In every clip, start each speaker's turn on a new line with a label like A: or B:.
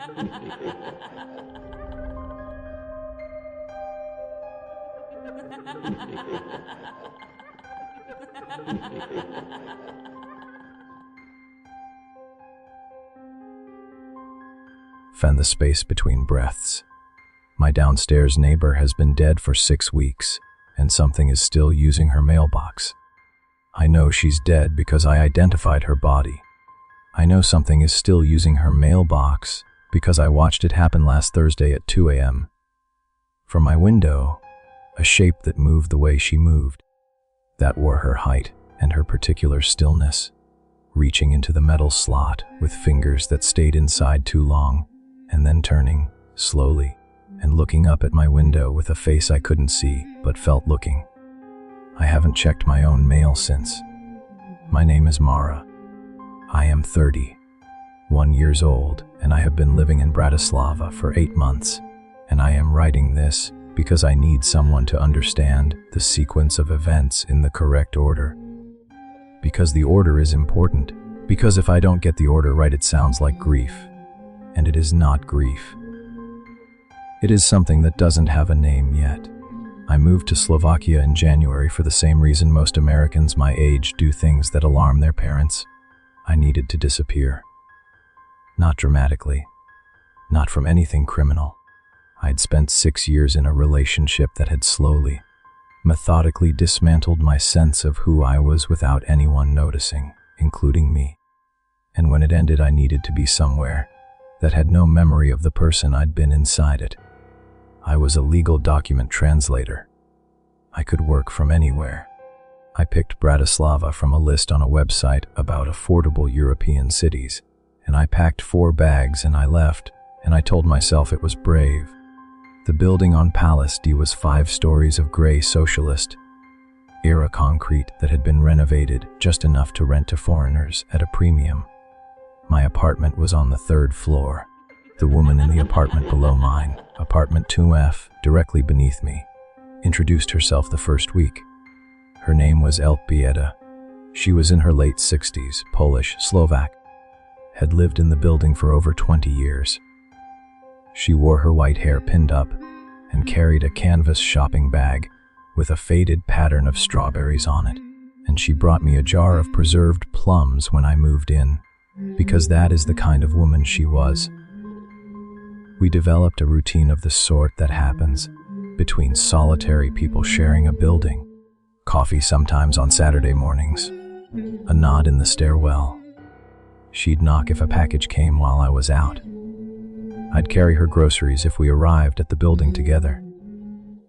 A: Fend the space between breaths. My downstairs neighbor has been dead for 6 weeks, and something is still using her mailbox. I know she's dead because I identified her body. I know something is still using her mailbox because I watched it happen last Thursday at 2 a.m. From my window, a shape that moved the way she moved, that wore her height and her particular stillness, reaching into the metal slot with fingers that stayed inside too long, and then turning, slowly, and looking up at my window with a face I couldn't see but felt looking. I haven't checked my own mail since. My name is Mara. I am 31 years old, and I have been living in Bratislava for 8 months, and I am writing this because I need someone to understand the sequence of events in the correct order. Because the order is important, because if I don't get the order right it sounds like grief, and it is not grief. It is something that doesn't have a name yet. I moved to Slovakia in January for the same reason most Americans my age do things that alarm their parents. I needed to disappear. Not dramatically. Not from anything criminal. I'd spent 6 years in a relationship that had slowly, methodically dismantled my sense of who I was without anyone noticing, including me. And when it ended, I needed to be somewhere that had no memory of the person I'd been inside it. I was a legal document translator. I could work from anywhere. I picked Bratislava from a list on a website about affordable European cities, and I packed 4 bags and I left, and I told myself it was brave. The building on Palace D was 5 stories of gray socialist era concrete that had been renovated just enough to rent to foreigners at a premium. My apartment was on the 3rd floor. The woman in the apartment below mine, apartment 2F, directly beneath me, introduced herself the first week. Her name was Elżbieta. She was in her late 60s, Polish, Slovak, had lived in the building for over 20 years. She wore her white hair pinned up and carried a canvas shopping bag with a faded pattern of strawberries on it, and she brought me a jar of preserved plums when I moved in, because that is the kind of woman she was. We developed a routine of the sort that happens between solitary people sharing a building, coffee sometimes on Saturday mornings, a nod in the stairwell. She'd knock if a package came while I was out. I'd carry her groceries if we arrived at the building together.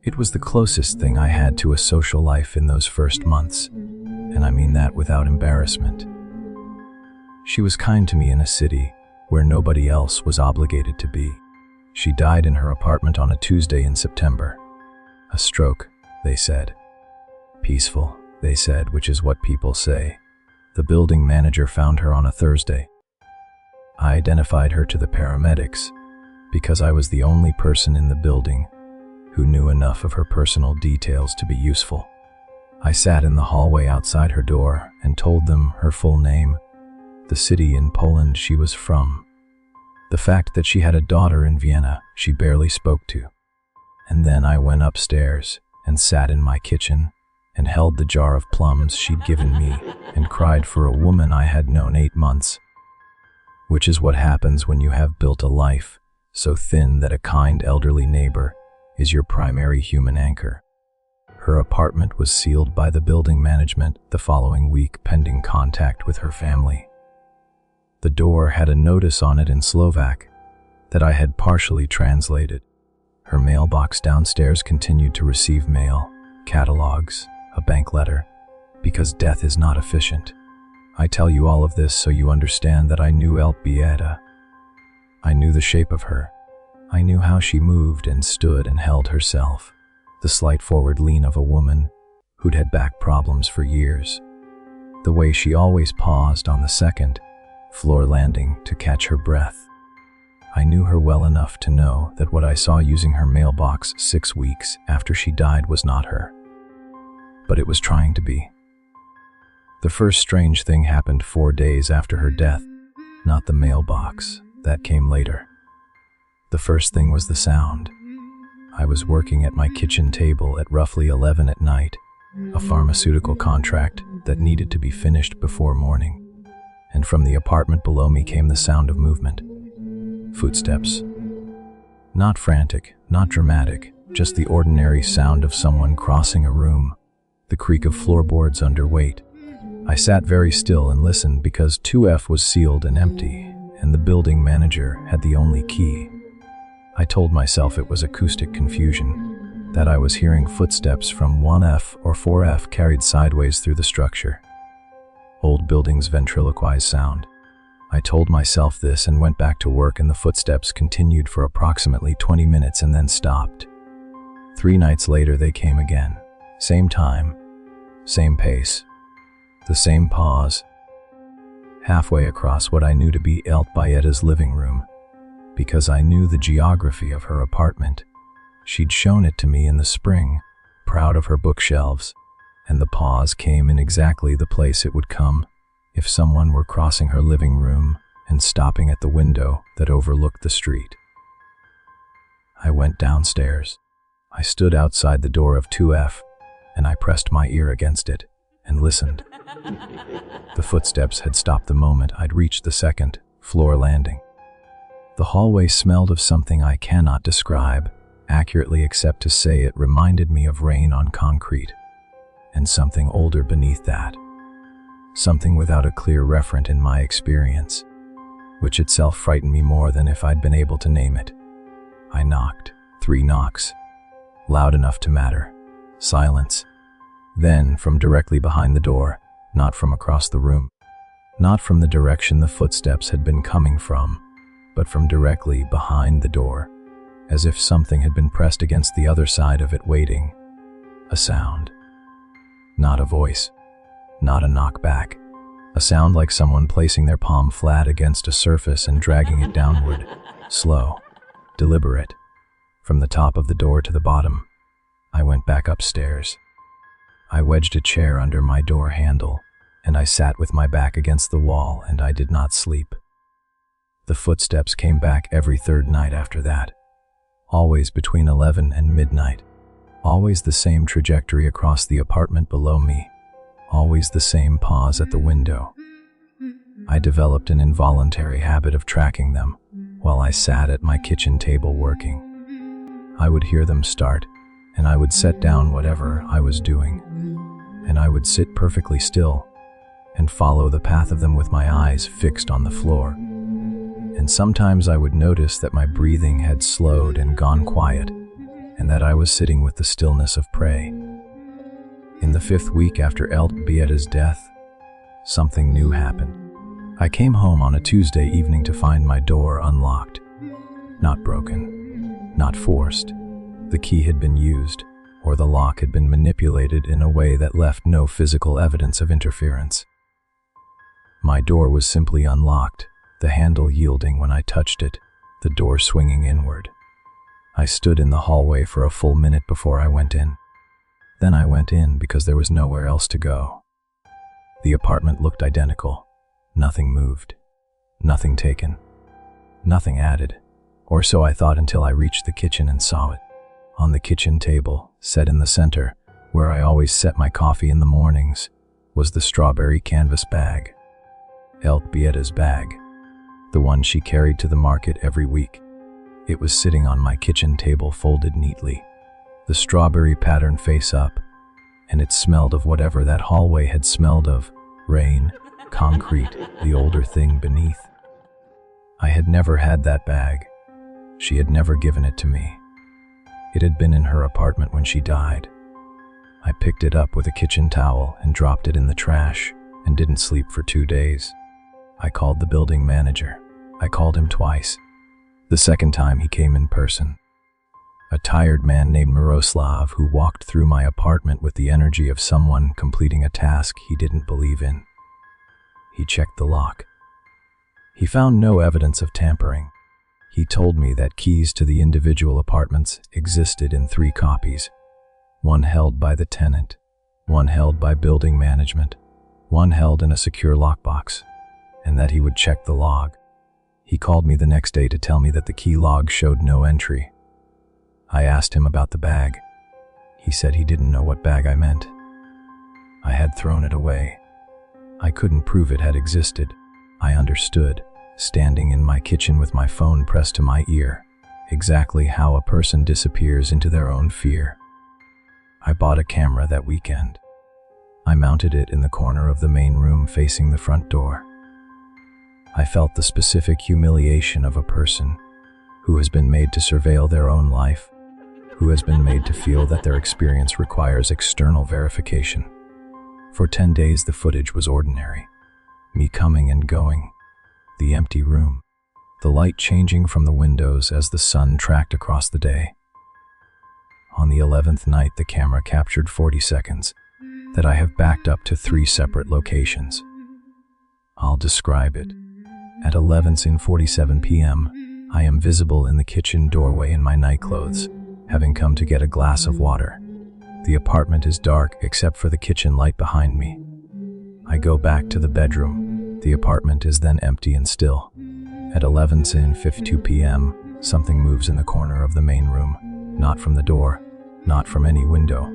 A: It was the closest thing I had to a social life in those first months, and I mean that without embarrassment. She was kind to me in a city where nobody else was obligated to be. She died in her apartment on a Tuesday in September. A stroke, they said. Peaceful, they said, which is what people say. The building manager found her on a Thursday. I identified her to the paramedics because I was the only person in the building who knew enough of her personal details to be useful. I sat in the hallway outside her door and told them her full name, the city in Poland she was from, the fact that she had a daughter in Vienna she barely spoke to. And then I went upstairs and sat in my kitchen and held the jar of plums she'd given me and cried for a woman I had known 8 months. Which is what happens when you have built a life so thin that a kind elderly neighbor is your primary human anchor. Her apartment was sealed by the building management the following week pending contact with her family. The door had a notice on it in Slovak that I had partially translated. Her mailbox downstairs continued to receive mail, catalogs, a bank letter, because death is not efficient. I tell you all of this so you understand that I knew Elżbieta. I knew the shape of her. I knew how she moved and stood and held herself, the slight forward lean of a woman who'd had back problems for years, the way she always paused on the second floor landing to catch her breath. I knew her well enough to know that what I saw using her mailbox 6 weeks after she died was not her, but it was trying to be. The first strange thing happened 4 days after her death, not the mailbox, that came later. The first thing was the sound. I was working at my kitchen table at roughly 11 at night, a pharmaceutical contract that needed to be finished before morning. And from the apartment below me came the sound of movement. Footsteps. Not frantic, not dramatic, just the ordinary sound of someone crossing a room, the creak of floorboards under weight. I sat very still and listened because 2F was sealed and empty, and the building manager had the only key. I told myself it was acoustic confusion, that I was hearing footsteps from 1F or 4F carried sideways through the structure. Old buildings ventriloquize sound. I told myself this and went back to work, and the footsteps continued for approximately 20 minutes and then stopped. 3 nights later they came again. Same time, same pace, the same pause. Halfway across what I knew to be Bayeta's living room, because I knew the geography of her apartment. She'd shown it to me in the spring, proud of her bookshelves, and the pause came in exactly the place it would come if someone were crossing her living room and stopping at the window that overlooked the street. I went downstairs. I stood outside the door of 2F, and I pressed my ear against it and listened. The footsteps had stopped the moment I'd reached the second floor landing. The hallway smelled of something I cannot describe accurately except to say it reminded me of rain on concrete, and something older beneath that. Something without a clear referent in my experience, which itself frightened me more than if I'd been able to name it. I knocked. 3 knocks. Loud enough to matter. Silence. Then, from directly behind the door, not from across the room, not from the direction the footsteps had been coming from, but from directly behind the door, as if something had been pressed against the other side of it waiting. A sound. Not a voice. Not a knockback. A sound like someone placing their palm flat against a surface and dragging it downward. Slow. Deliberate. From the top of the door to the bottom. I went back upstairs. I wedged a chair under my door handle, and I sat with my back against the wall, and I did not sleep. The footsteps came back every 3rd night after that. Always between 11 and midnight. Always the same trajectory across the apartment below me. Always the same pause at the window. I developed an involuntary habit of tracking them while I sat at my kitchen table working. I would hear them start, and I would set down whatever I was doing, and I would sit perfectly still and follow the path of them with my eyes fixed on the floor. And sometimes I would notice that my breathing had slowed and gone quiet, and that I was sitting with the stillness of prey. In the 5th week after Bayeta's death, something new happened. I came home on a Tuesday evening to find my door unlocked. Not broken, not forced. The key had been used, or the lock had been manipulated in a way that left no physical evidence of interference. My door was simply unlocked, the handle yielding when I touched it, the door swinging inward. I stood in the hallway for a full minute before I went in. Then I went in because there was nowhere else to go. The apartment looked identical. Nothing moved. Nothing taken. Nothing added. Or so I thought until I reached the kitchen and saw it. On the kitchen table, set in the center, where I always set my coffee in the mornings, was the strawberry canvas bag. Bayeta's bag. The one she carried to the market every week. It was sitting on my kitchen table folded neatly, the strawberry pattern face up, and it smelled of whatever that hallway had smelled of: rain, concrete, the older thing beneath. I had never had that bag. She had never given it to me. It had been in her apartment when she died. I picked it up with a kitchen towel and dropped it in the trash and didn't sleep for 2 days. I called the building manager. I called him twice. The second time he came in person. A tired man named Miroslav who walked through my apartment with the energy of someone completing a task he didn't believe in. He checked the lock. He found no evidence of tampering. He told me that keys to the individual apartments existed in 3 copies, one held by the tenant, one held by building management, one held in a secure lockbox, and that he would check the log. He called me the next day to tell me that the key log showed no entry. I asked him about the bag. He said he didn't know what bag I meant. I had thrown it away. I couldn't prove it had existed. I understood, standing in my kitchen with my phone pressed to my ear, exactly how a person disappears into their own fear. I bought a camera that weekend. I mounted it in the corner of the main room facing the front door. I felt the specific humiliation of a person who has been made to surveil their own life, who has been made to feel that their experience requires external verification. For 10 days the footage was ordinary. Me coming and going, the empty room, the light changing from the windows as the sun tracked across the day. On the 11th night the camera captured 40 seconds that I have backed up to 3 separate locations. I'll describe it. At 11:47 p.m., I am visible in the kitchen doorway in my nightclothes, having come to get a glass of water. The apartment is dark except for the kitchen light behind me. I go back to the bedroom. The apartment is then empty and still. At 11:52 p.m., something moves in the corner of the main room, not from the door, not from any window,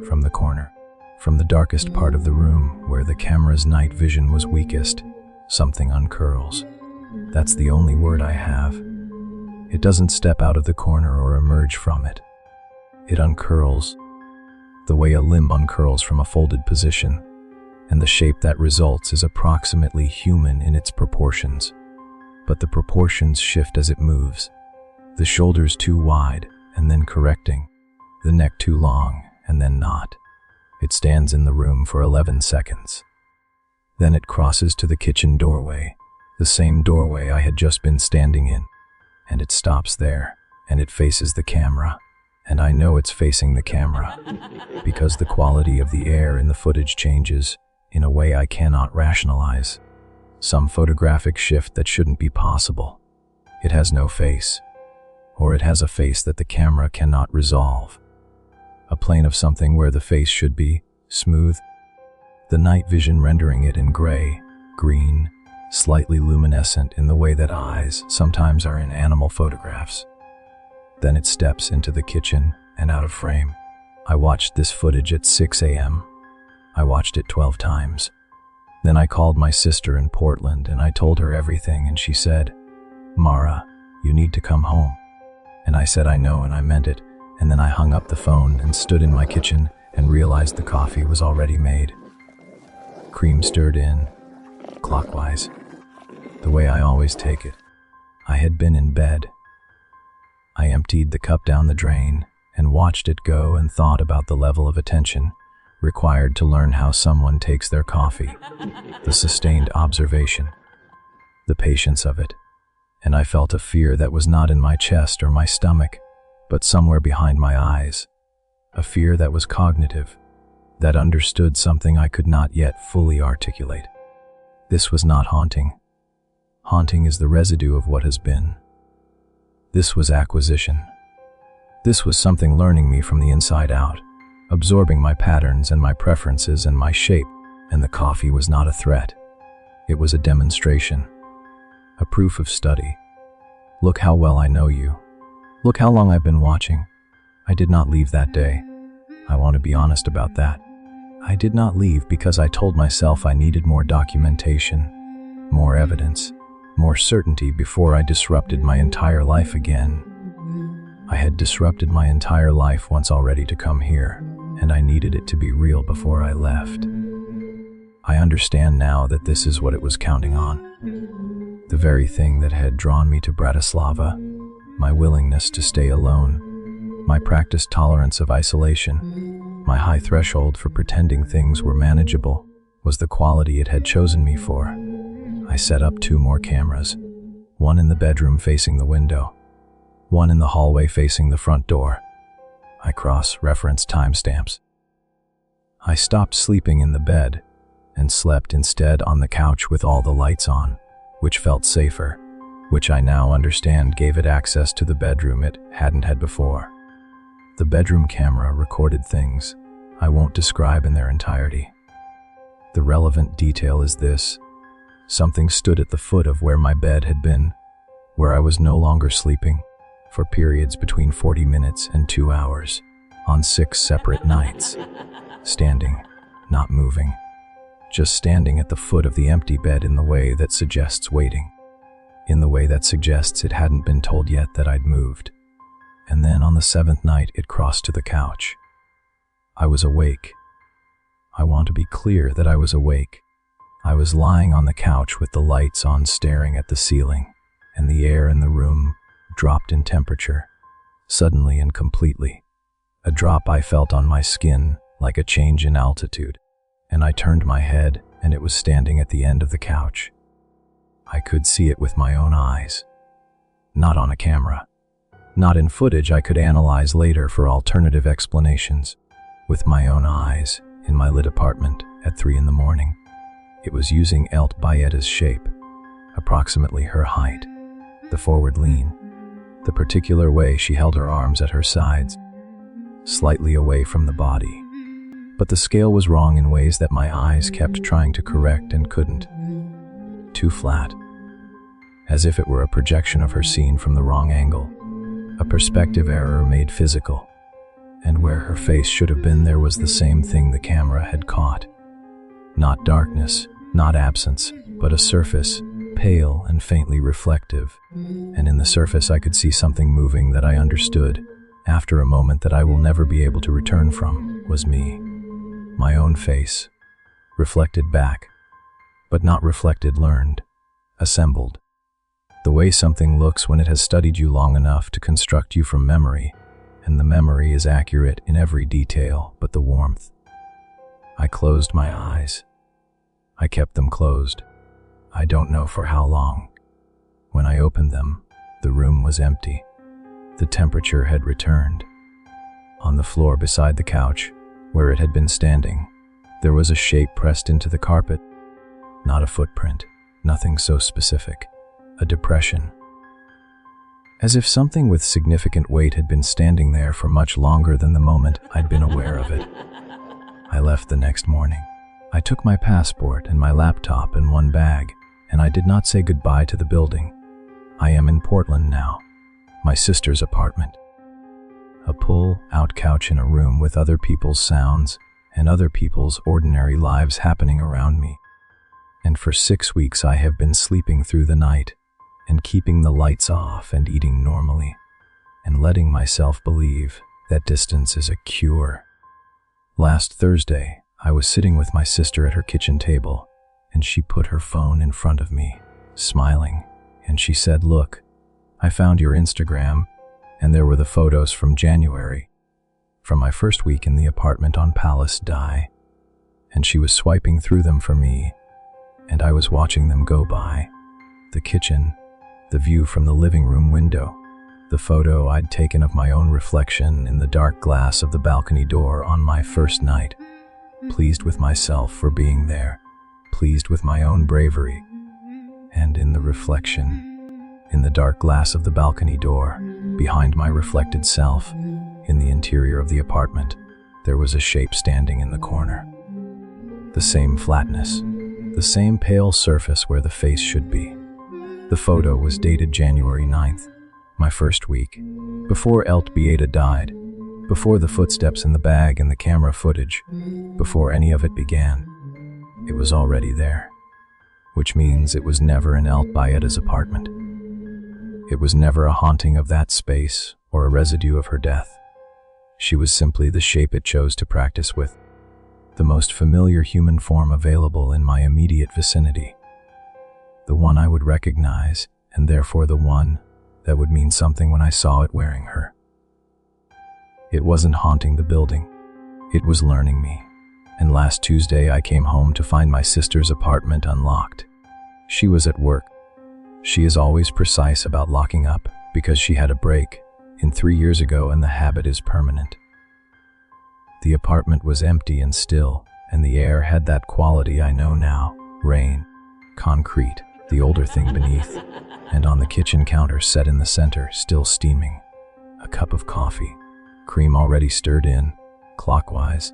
A: from the corner. From the darkest part of the room, where the camera's night vision was weakest, something uncurls. That's the only word I have. It doesn't step out of the corner or emerge from it. It uncurls, the way a limb uncurls from a folded position, and the shape that results is approximately human in its proportions. But the proportions shift as it moves. The shoulders too wide, and then correcting. The neck too long, and then not. It stands in the room for 11 seconds. Then it crosses to the kitchen doorway, the same doorway I had just been standing in, and it stops there, and it faces the camera, and I know it's facing the camera, because the quality of the air in the footage changes in a way I cannot rationalize. Some photographic shift that shouldn't be possible. It has no face, or it has a face that the camera cannot resolve. A plane of something where the face should be smooth. The night vision rendering it in gray, green, slightly luminescent in the way that eyes sometimes are in animal photographs. Then it steps into the kitchen and out of frame. I watched this footage at 6 a.m. I watched it 12 times. Then I called my sister in Portland and I told her everything, and she said, "Mara, you need to come home." And I said I know, and I meant it. And then I hung up the phone and stood in my kitchen and realized the coffee was already made. Cream stirred in, clockwise, the way I always take it. I had been in bed. I emptied the cup down the drain and watched it go and thought about the level of attention required to learn how someone takes their coffee, the sustained observation, the patience of it. And I felt a fear that was not in my chest or my stomach, but somewhere behind my eyes, a fear that was cognitive, that understood something I could not yet fully articulate. This was not haunting. Haunting is the residue of what has been. This was acquisition. This was something learning me from the inside out, absorbing my patterns and my preferences and my shape, and the coffee was not a threat. It was a demonstration, a proof of study. Look how well I know you. Look how long I've been watching. I did not leave that day. I want to be honest about that. I did not leave because I told myself I needed more documentation, more evidence, more certainty before I disrupted my entire life again. I had disrupted my entire life once already to come here, and I needed it to be real before I left. I understand now that this is what it was counting on. The very thing that had drawn me to Bratislava, my willingness to stay alone, my practiced tolerance of isolation, my high threshold for pretending things were manageable, was the quality it had chosen me for. I set up 2 more cameras, one in the bedroom facing the window, one in the hallway facing the front door. I cross-referenced timestamps. I stopped sleeping in the bed and slept instead on the couch with all the lights on, which felt safer, which I now understand gave it access to the bedroom it hadn't had before. The bedroom camera recorded things I won't describe in their entirety. The relevant detail is this: something stood at the foot of where my bed had been where I was no longer sleeping, for periods between 40 minutes and 2 hours, on 6 separate nights. Standing, not moving, just standing at the foot of the empty bed in the way that suggests waiting, in the way that suggests it hadn't been told yet that I'd moved. And then on the 7th night, it crossed to the couch. I was awake. I want to be clear that I was awake. I was lying on the couch with the lights on, staring at the ceiling, and the air in the room dropped in temperature, suddenly and completely. A drop I felt on my skin, like a change in altitude, and I turned my head, and it was standing at the end of the couch. I could see it with my own eyes, not on a camera, not in footage I could analyze later for alternative explanations. With my own eyes, in my lit apartment at 3 in the morning. It was using Bayeta's shape, approximately her height, the forward lean, the particular way she held her arms at her sides, slightly away from the body. But the scale was wrong in ways that my eyes kept trying to correct and couldn't. Too flat, as if it were a projection of her seen from the wrong angle, a perspective error made physical. And where her face should have been, there was the same thing the camera had caught. Not darkness, not absence, but a surface, pale and faintly reflective. And in the surface I could see something moving that I understood, after a moment that I will never be able to return from, was me. My own face, reflected back, but not reflected, learned, assembled. The way something looks when it has studied you long enough to construct you from memory, and the memory is accurate in every detail but the warmth. I closed my eyes. I kept them closed. I don't know for how long. When I opened them, the room was empty. The temperature had returned. On the floor beside the couch, where it had been standing, there was a shape pressed into the carpet. Not a footprint, nothing so specific. A depression. As if something with significant weight had been standing there for much longer than the moment I'd been aware of it. I left the next morning. I took my passport and my laptop in one bag, and I did not say goodbye to the building. I am in Portland now, my sister's apartment. A pull-out couch in a room with other people's sounds and other people's ordinary lives happening around me. And for 6 weeks I have been sleeping through the night, and keeping the lights off and eating normally, and letting myself believe that distance is a cure. Last Thursday, I was sitting with my sister at her kitchen table, and she put her phone in front of me, smiling, and she said, "Look, I found your Instagram," and there were the photos from January, from my first week in the apartment on Palace Die, and she was swiping through them for me, and I was watching them go by. The kitchen, the view from the living room window, the photo I'd taken of my own reflection in the dark glass of the balcony door on my first night, pleased with myself for being there, pleased with my own bravery. And in the reflection, in the dark glass of the balcony door, behind my reflected self, in the interior of the apartment, there was a shape standing in the corner. The same flatness, the same pale surface where the face should be. The photo was dated January 9th, my first week, before Beata died, before the footsteps in the bag and the camera footage, before any of it began. It was already there, which means it was never in Beata's apartment. It was never a haunting of that space or a residue of her death. She was simply the shape it chose to practice with, the most familiar human form available in my immediate vicinity. The one I would recognize, and therefore the one that would mean something when I saw it wearing her. It wasn't haunting the building. It was learning me. And last Tuesday I came home to find my sister's apartment unlocked. She was at work. She is always precise about locking up because she had a break in 3 years ago, and the habit is permanent. The apartment was empty and still, and the air had that quality I know now: rain, concrete, the older thing beneath, and on the kitchen counter set in the center, still steaming, a cup of coffee, cream already stirred in, clockwise.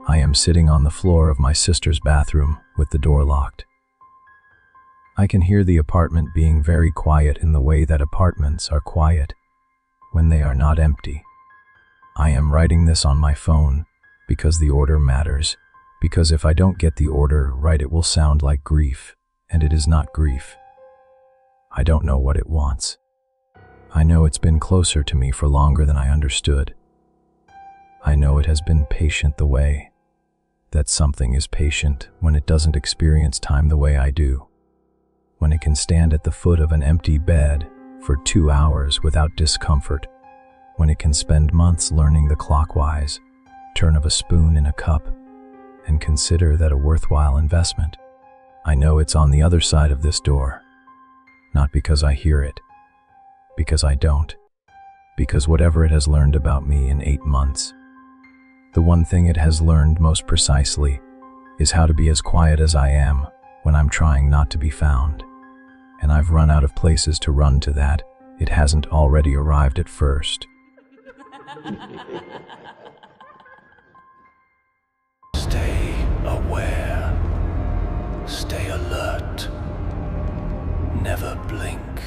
A: I am sitting on the floor of my sister's bathroom with the door locked. I can hear the apartment being very quiet in the way that apartments are quiet when they are not empty. I am writing this on my phone because the order matters, because if I don't get the order right it will sound like grief, and it is not grief. I don't know what it wants. I know it's been closer to me for longer than I understood. I know it has been patient the way that something is patient when it doesn't experience time the way I do. When it can stand at the foot of an empty bed for 2 hours without discomfort. When it can spend months learning the clockwise turn of a spoon in a cup and consider that a worthwhile investment. I know it's on the other side of this door. Not because I hear it, because I don't, because whatever it has learned about me in 8 months, the one thing it has learned most precisely is how to be as quiet as I am when I'm trying not to be found. And I've run out of places to run to that it hasn't already arrived at first.
B: Stay aware. Stay alert. Never blink.